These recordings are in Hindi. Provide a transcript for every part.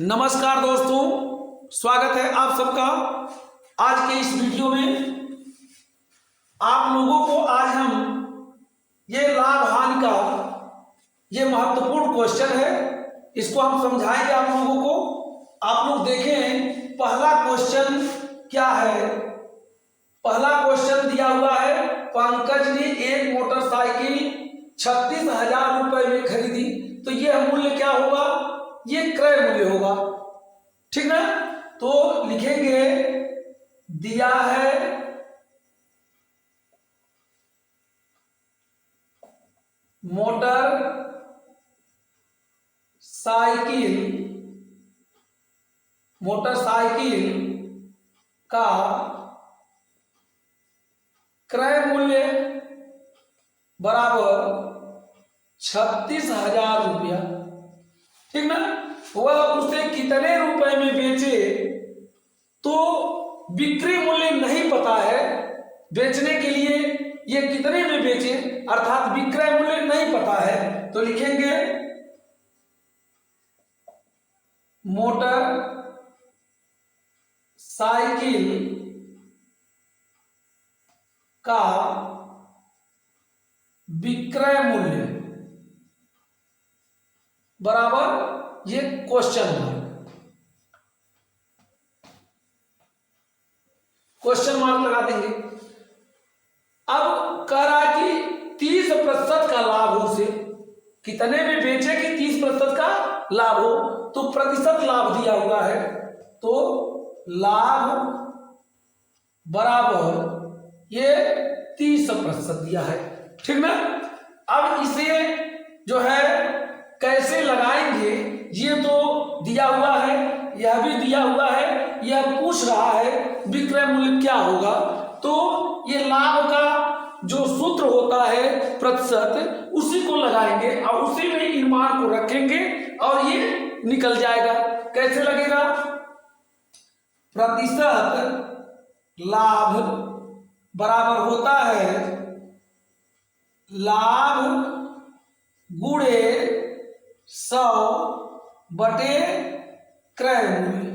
नमस्कार दोस्तों, स्वागत है आप सबका आज के इस वीडियो में। आप लोगों को आज हम ये लाभ हानि का ये महत्वपूर्ण क्वेश्चन है, इसको हम समझाएंगे आप लोगों को। आप लोग देखें पहला क्वेश्चन क्या है। पहला क्वेश्चन दिया हुआ है, पंकज ने एक मोटरसाइकिल 36,000 रुपए में खरीदी, तो यह मूल्य क्या होगा? ये क्रय मूल्य होगा, ठीक ना। तो लिखेंगे दिया है मोटर साइकिल का क्रय मूल्य बराबर 36,000 रुपया, ठीक ना। वह उसे कितने रुपए में बेचे, तो बिक्री मूल्य नहीं पता है। बेचने के लिए ये कितने में बेचे, अर्थात विक्रय मूल्य नहीं पता है, तो लिखेंगे मोटर साइकिल का विक्रय मूल्य बराबर ये क्वेश्चन मार्क लगा देंगे। अब कह रहा है कि 30% का लाभ हो, उसे कितने में बेचे कि 30% का लाभ हो, तो प्रतिशत लाभ दिया हुआ है, तो लाभ बराबर ये 30% दिया है, ठीक ना। अब इसे जो है कैसे लगाएंगे, ये तो दिया हुआ है, यह भी दिया हुआ है, यह पूछ रहा है विक्रय मूल्य क्या होगा। तो ये लाभ का जो सूत्र होता है प्रतिशत, उसी को लगाएंगे और उसी में इन मान को रखेंगे और ये निकल जाएगा। कैसे लगेगा? प्रतिशत लाभ बराबर होता है लाभ गुणे 100 बटे क्रय मूल्य,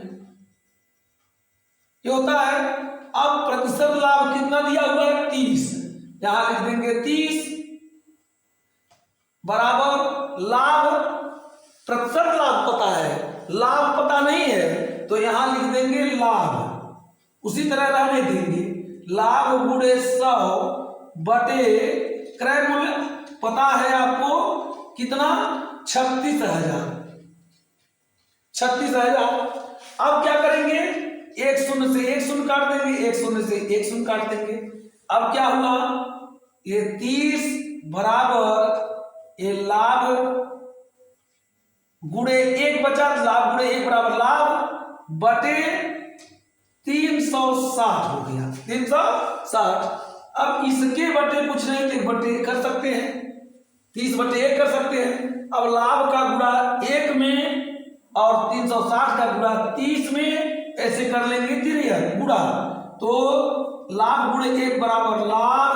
ये होता है। अब प्रतिशत लाभ कितना दिया हुआ है? 30, यहां लिख देंगे 30 बराबर लाभ, प्रतिशत लाभ पता है, लाभ पता नहीं है, तो यहां लिख देंगे लाभ, उसी तरह रहने देंगे। लाभ गुणे 100 बटे क्रय मूल्य पता है आपको कितना? 36,000। अब क्या करेंगे? एक शून्य से एक शून्य काट देंगे, एक शून्य से एक शून्य काट देंगे। अब क्या हुआ? ये 30 बराबर ये लाभ गुणे 1 बचा, लाभ गुणे 1 बराबर लाभ बटे 360 हो गया, 360। अब इसके बटे कुछ नहीं, तो बटे कर सकते हैं, 30 बटे 1 कर सकते हैं। अब लाभ का गुणा 1 में और 360 का गुणा 30 में, ऐसे कर लेंगे धीरे गुणा। तो लाभ गुणे 1 बराबर लाभ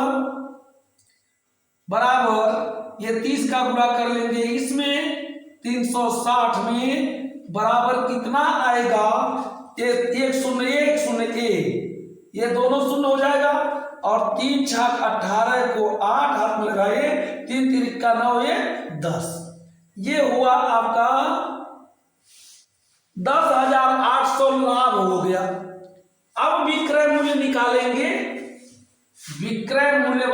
बराबर ये 30 का गुणा कर लेंगे इसमें 360 में, बराबर कितना आएगा? एक शून्य 1, ये दोनों शून्य हो जाएगा और 3 छाक 18 को 8 हाथ में लगाए, 3 तिरिका 9, ये 10। ये हुआ आपका 10,800 लाभ हो गया। अब विक्रय मूल्य निकालेंगे। विक्रय मूल्य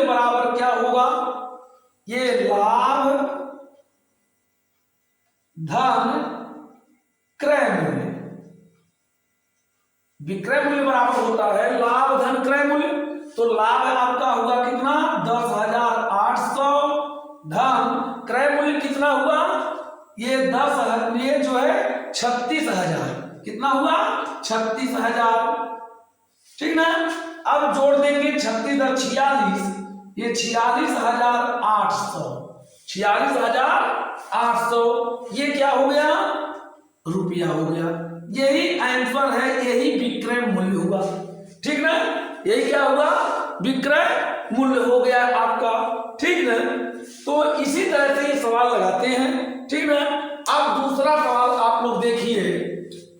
बराबर क्या होगा? ये लाभ धन क्रय मूल्य। विक्रय मूल्य बराबर होता है लाभ धन क्रय मूल्य, तो लाभ आपका होगा कितना? 10,800 धन क्रय मूल्य कितना हुआ? ये 10, ये जो है 36,000। कितना हुआ? 36,000, ठीक ना। अब जोड़ देंगे 36 और 46, ये 46,800, 46,800, ये क्या हो गया? रुपया हो गया। यही आंसर है, यही विक्रय मूल्य हुआ, ठीक ना। यही क्या हुआ? विक्रय मूल्य हो गया आपका, ठीक ना। तो इसी तरह से ये सवाल लगाते हैं, ठीक है। अब दूसरा सवाल आप लोग देखिए,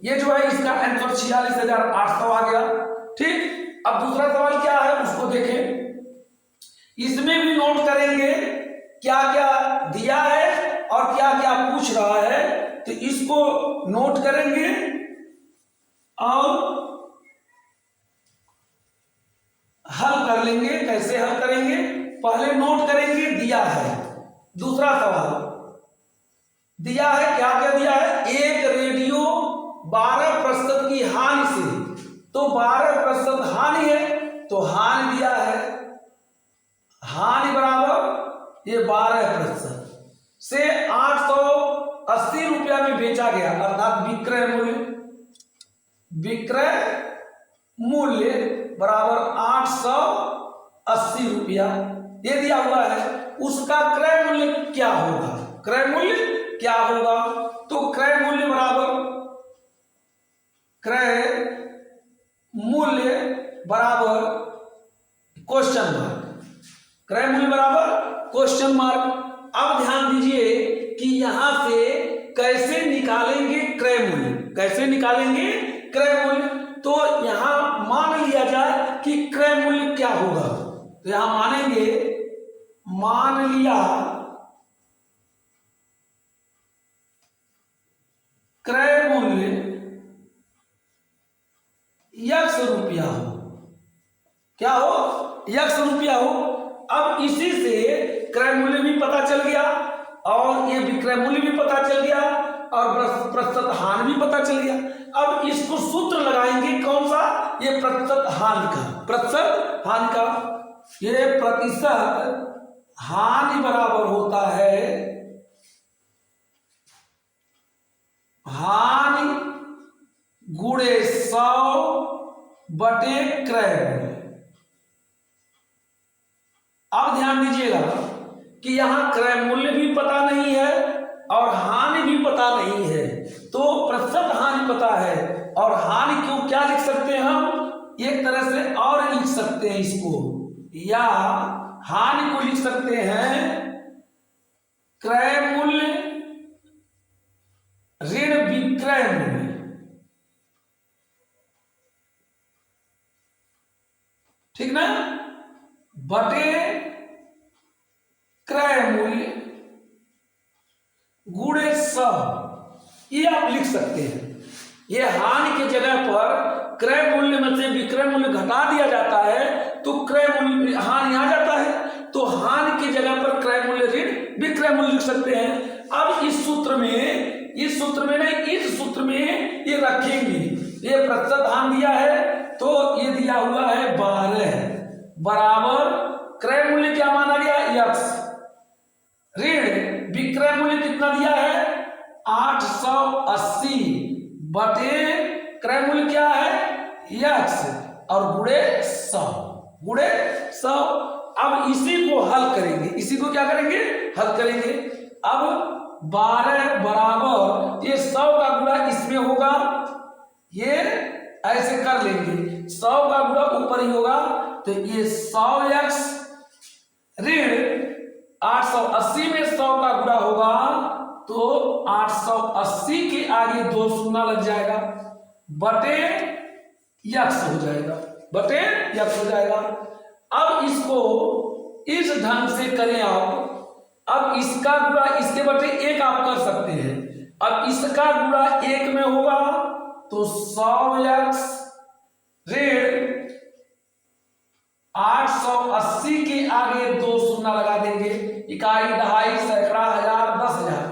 ये जो है इसका आंसर 46,800 आ गया, ठीक। अब दूसरा सवाल क्या है उसको देखें, इसमें भी नोट करेंगे क्या क्या दिया है और क्या क्या पूछ रहा है, तो इसको नोट करेंगे और हल कर लेंगे। कैसे हल करेंगे, पहले नोट करेंगे दिया है। दूसरा सवाल दिया है, क्या क्या दिया है, एक रेडियो 12% की हानि से, तो 12% हानि है तो हानि दिया है, हानि बराबर ये 12% से 880 रुपया में बेचा गया, अर्थात विक्रय मूल्य, विक्रय मूल्य बराबर 880 रुपया ये दिया हुआ है। उसका क्रय मूल्य क्या होगा, क्रय मूल्य क्या होगा, तो क्रय मूल्य बराबर, क्रय मूल्य बराबर क्वेश्चन मार्क, क्रय मूल्य बराबर क्वेश्चन मार्क। अब ध्यान दीजिए कि यहां से कैसे निकालेंगे क्रय मूल्य, कैसे निकालेंगे क्रय मूल्य, तो यहां मान लिया जाए कि क्रय मूल्य क्या होगा, तो यहां मानेंगे, मान लिया क्रय मूल्य x रुपया हो, क्या हो, x रुपया हो। अब इसी से क्रय मूल्य भी पता चल गया और ये विक्रय मूल्य भी पता चल गया और प्रतिशत हानि भी पता चल गया। अब इसको सूत्र लगाएंगे कौन सा, ये प्रतिशत हानि का, प्रतिशत हानि का, ये प्रतिशत हानि बराबर होता है हानि गुणे 100 बटे क्रय मूल्य। अब ध्यान दीजिएगा कि यहां क्रय मूल्य भी पता नहीं है और हानि भी पता नहीं है, तो प्रतिशत हानि पता है और हानि को क्या लिख सकते हैं हम, एक तरह से और लिख सकते हैं इसको, या हानि को लिख सकते हैं क्रय मूल्य ऋण विक्रय मूल्य, ठीक ना, बटे क्रय मूल्य गुणे 100, ये आप लिख सकते हैं। ये हानि के जगह पर क्रय मूल्य में से विक्रय मूल्य घटा दिया जाता है तो क्रय मूल्य हानि आ जाता है, तो हानि की जगह पर क्रय मूल्य ऋण विक्रय मूल्य लिख सकते हैं। अब इस सूत्र में नहीं, इस सूत्र में ये रखेंगे, ये प्रतिशत हानि दिया है तो ये दिया हुआ है 12 बराबर क्रय मूल्य क्या माना गया x, ऋण विक्रय मूल्य कितना दिया है 880 बटे क्रय मूल्य क्या है x और गुणे 100। अब इसी को हल करेंगे, इसी को क्या करेंगे, हल करेंगे। अब 12 बराबर ये 100 का गुणा इसमें होगा, ये ऐसे कर लेंगे, 100 का गुणा ऊपर ही होगा, तो ये 100x ऋण 880 में 100 का गुणा होगा तो 880 के आगे 2 शून्य लग जाएगा, बटे x हो जाएगा, बटे x हो जाएगा। अब इसको इस ढंग से करें आप, अब इसका गुणा इसके बटे 1 आप कर सकते हैं, अब इसका गुणा 1 में होगा तो 100x ऋण 880 के आगे 2 शून्य लगा देंगे, इकाई, दहाई, सैकड़ा, हजार, 10,000,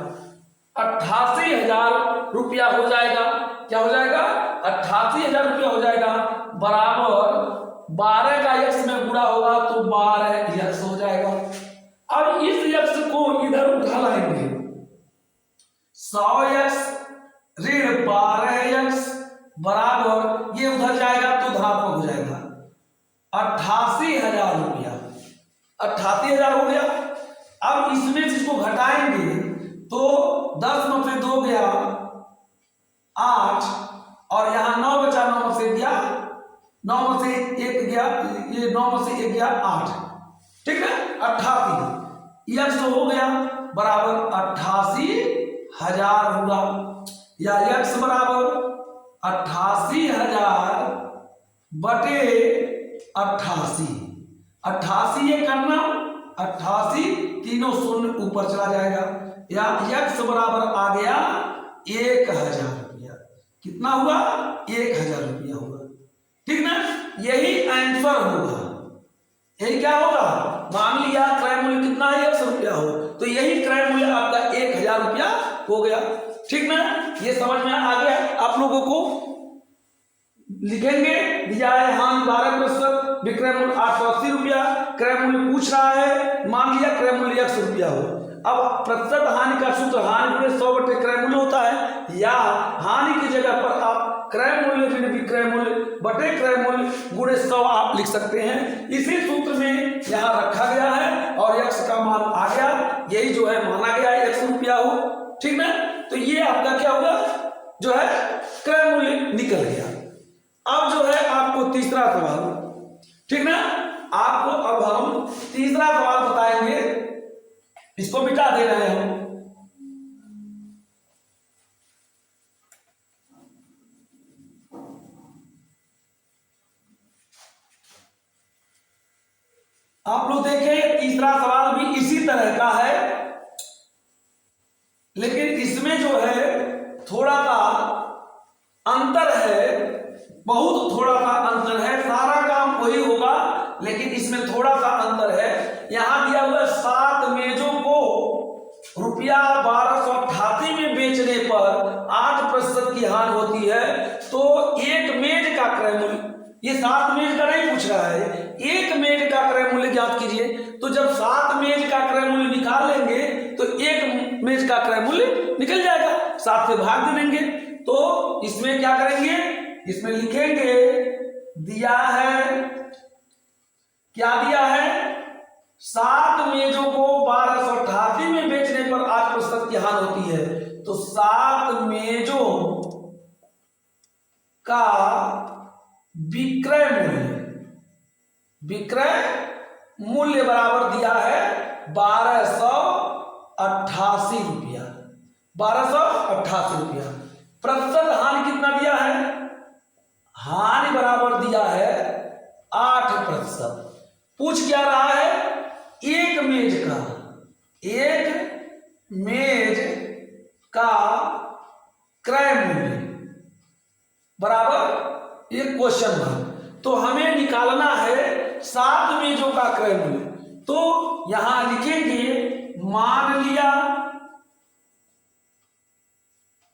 88,000 रुपया हो जाएगा। क्या हो जाएगा, 88,000 रुपया हो जाएगा, बराबर 12 का x में गुणा होगा तो 12x हो जाएगा। अब इस x को इधर उठा लाएंगे, 100x ऋण 12x बराबर ये उधर जाएगा तो धनात्मक हो जाएगा, 88,000 रुपया, 88,000 हो गया। अब इसमें जिसको घटाएंगे तो 10 में से 2 गया 8 और यहां 9 बचा, 9 में से गया 9 में से 1 गया, ये 9 में से 1 गया 8, ठीक है, 88। यक्स हो गया बराबर 88,000 हुआ, या यक्स बराबर 88,000 बटे 88। 88 ये करना, 88 तीनों शून्य ऊपर चला जाएगा, या यक्स बराबर आ गया 1,000 रुपया। कितना हुआ? 1,000 रुपया हुआ। ठीक ना, यही आंसर होगा। यही क्या होगा? मान लिया क्रय मूल्य कितना है? 100 रुपया हो, तो यही क्रय मूल्य आपका 1,000 रुपया हो गया। ठीक ना, ये समझ में आ गया आप लोगों को? लिखेंगे दिया है हानि 12%, विक्रय मूल्य 880 रुपया, क्रय मूल्य पूछ रहा है, मान लिया क्रय मूल्य 100 रुपया हो। अब प्रतिशत हानि का सूत्र हानि गुणे 100 बटे क्रय मूल्य होता है, या हानि की जगह पर आप क्रय मूल्य ऋण विक्रय मूल्य बटे क्रय मूल्य गुणे 100 आप लिख सकते हैं। इसी सूत्र में यहाँ रखा गया है और यक्स का मान आ गया, यही जो है माना गया है 100 रुपया हो। ठीक ना, तो ये आपका क्या होगा? जो है क्रय मूल्य निकल गया। अब जो है आपको तीसरा सवाल, ठीक ना, आपको अब हम तीसरा सवाल बताएंगे, इसको मिटा दे रहे हैं हम। आप लोग देखें तीसरा सवाल भी इसी तरह का है, लेकिन इसमें जो है थोड़ा सा अंतर है, बहुत थोड़ा सा अंतर है। सारा काम वही होगा लेकिन इसमें थोड़ा सा अंतर है। यहां दिया हुआ 7 मेजों को रुपया 1288 में बेचने पर 8% की हानि होती है, तो एक मेज का क्रय मूल्य, ये 7 मेज का नहीं पूछ रहा है, एक मेज का क्रय मूल्य ज्ञात कीजिए। तो जब 7 मेज का क्रय मूल्य निकाल लेंगे तो एक मेज का क्रय मूल्य निकल जाएगा, 7 से भाग दे देंगे। तो इसमें क्या करेंगे? इसमें लिखेंगे दिया है, क्या दिया है? 7 मेजों को 1288 में बेचने पर 8% की हानि होती है, तो 7 मेजों का विक्रय मूल्य बराबर दिया है 1288 रुपया। 1288 रुपया। प्रतिशत हानि कितना दिया है? हानि बराबर दिया है 8%। पूछ क्या रहा है? एक मेज का क्रय मूल्य बराबर एक क्वेश्चन मार्क। तो हमें निकालना है 7 मेजों का क्रय मूल्य। तो यहां लिखेंगे मान लिया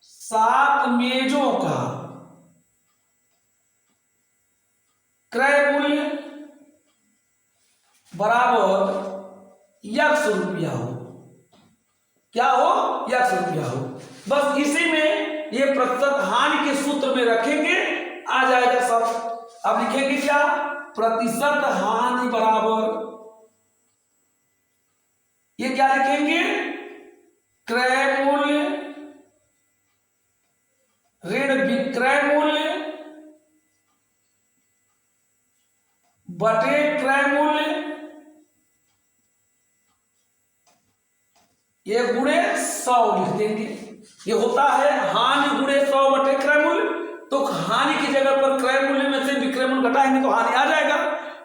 7 मेजों का क्रय मूल्य बराबर x रुपया हो। क्या हो? x रुपया हो। बस इसी में ये प्रतिशत हानि के सूत्र में रखेंगे, आ जाएगा सब। अब लिखेंगे क्या? प्रतिशत हानि बराबर, ये क्या लिखेंगे? क्रय मूल्य ऋण विक्रय मूल्य बटे क्रय मूल्य, ये गुणे 100 लिख देंगे। ये होता है हानि गुणे 100 बटे क्रय मूल्य। तो हानि की जगह पर क्रय मूल्य में से विक्रय मूल्य घटाएंगे तो हानि आ जाएगा।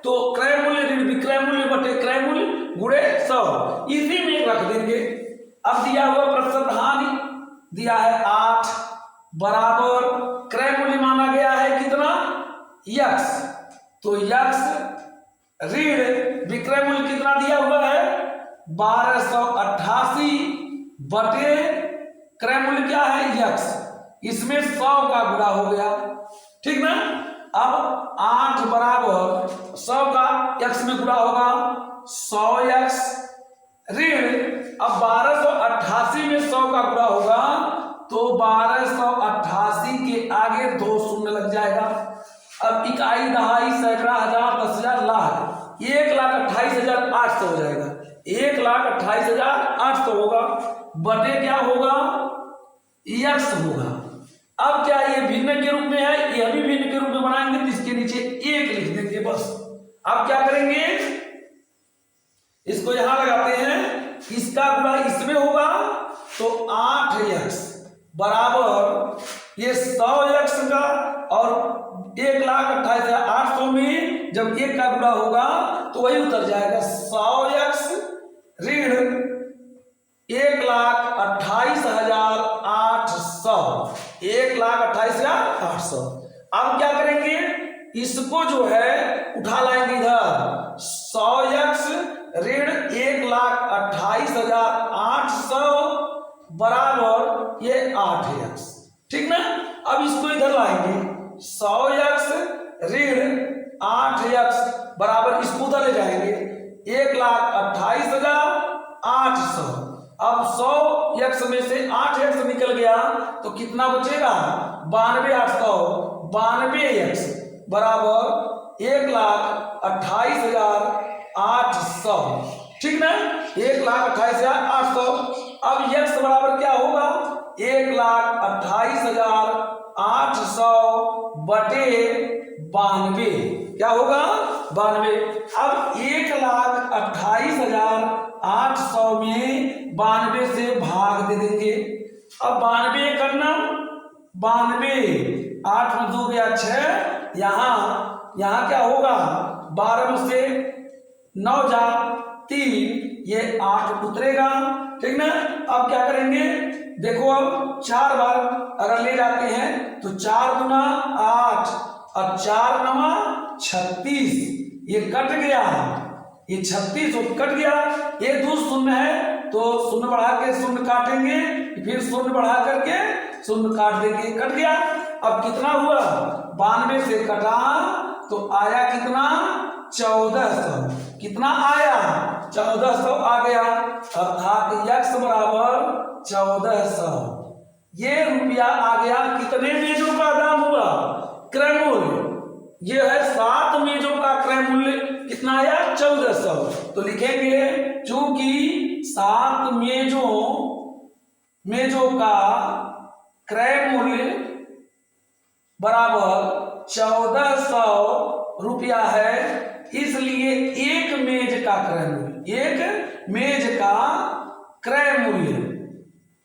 तो क्रय मूल्य ऋण विक्रय मूल्य बटे क्रय मूल्य गुणे 100, इसी में रख देंगे। अब दिया हुआ प्रतिशत हानि दिया है 8 बराबर क्रय मूल्य माना गया है कितना? x। तो x ऋण विक्रय मूल्य कितना दिया हुआ है? 1288 बटे क्रय मूल्य क्या है? x। इसमें 100 का गुणा हो गया। ठीक ना, अब 8 बराबर 100 का x में गुणा होगा 100x ऋण, अब 1288 में 100 का गुणा होगा तो 1288 के आगे 2 शून्य लग जाएगा। अब इकाई, दहाई, सैकड़ा, हजार, 10,000, लाख, 1,28,800 हो जाएगा। 1,28,800 होगा बटे क्या होगा? x होगा। अब क्या ये भिन्न के रूप में है? ये भी भिन्न के रूप में बनाएंगे तो इसके नीचे 1 लिख देंगे बस। अब क्या करेंगे? इसको यहां लगाते हैं इसका गुणा इसमें होगा तो 8x बराबर ये 100x का, और 1,28,800 में जब 1 का गुणा होगा तो वही उतर जाएगा 100x ऋण 1,28,800, 1,28,800। अब क्या करेंगे, इसको जो है उठा लाएंगे इधर, 100x ऋण 1,28,800 बराबर ये 8x, ठीक ना। अब इसको इधर लाएंगे, 100x ऋण 8x बराबर, इसको उधर ले जाएंगे 1,28,800। अब 100x में से 8x निकल गया तो कितना बचेगा, 92,800, 92x बराबर 1,28,800, ठीक ना, 1,28,800। अब x बराबर क्या होगा, 1,28,800 बटे 92, क्या होगा 92। अब 1,28,800 में 92 से भाग दे देंगे। अब 92 करना, 92 8 में 2 गया 6, यहाँ क्या होगा, 12 में से 9 जा 3, ये 8 उतरेगा, ठीक ना। अब क्या करेंगे, देखो अब 4 बार अगर ले जाते हैं तो 4 गुना 8 और 4 नमा 36, ये कट गया, ये 36 कट गया, ये 2 शून्य है तो शून्य बढ़ा के शून्य काटेंगे, फिर शून्य बढ़ा करके शून्य काट देंगे, कट गया। अब कितना हुआ, 92 से कटा तो आया कितना, 1400, कितना आया 1400 आ गया, अर्थात x बराबर 1400। ये रुपया आ गया, कितने मेजों का दाम हुआ, क्रय मूल्य, ये है 7 मेजों का क्रय मूल्य कितना आया, 1400। तो लिखेंगे चूंकि 7 मेजों का क्रय मूल्य बराबर 1400 रुपया है, इसलिए एक मेज का क्रय मूल्य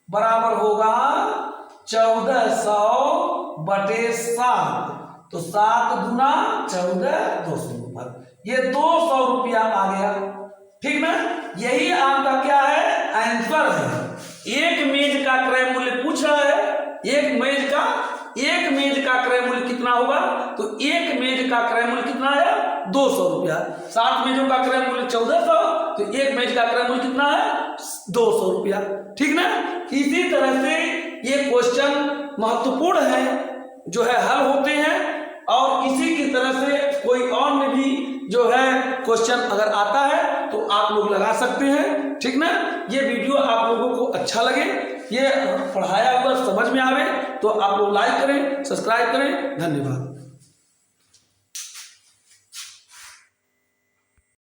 बराबर होगा 1400 बटे 7, तो 7 गुना 14, 200 रुपये, ये 200 रुपया आ गया, ठीक ना। यही आपका क्या है, आंसर है। एक मेज का क्रय मूल्य पूछ रहा है, एक मेज का क्रय मूल्य कितना होगा, तो एक मेज का क्रय मूल्य कितना है, 200 रुपया। 7 मेजों का क्रय मूल्य 1400, तो एक मेज का क्रय मूल्य कितना है, 200 रुपया, ठीक ना। इसी तरह से ये क्वेश्चन महत्वपूर्ण है, जो है हल होते हैं, और इसी की तरह से कोई और में भी जो है क्वेश्चन अगर आता है तो आप लोग लगा सकते हैं, ठीक ना। ये वीडियो आप लोगों को अच्छा लगे, ये पढ़ाया हुआ समझ में आवे तो आप लोग लाइक करें, सब्सक्राइब करें, धन्यवाद।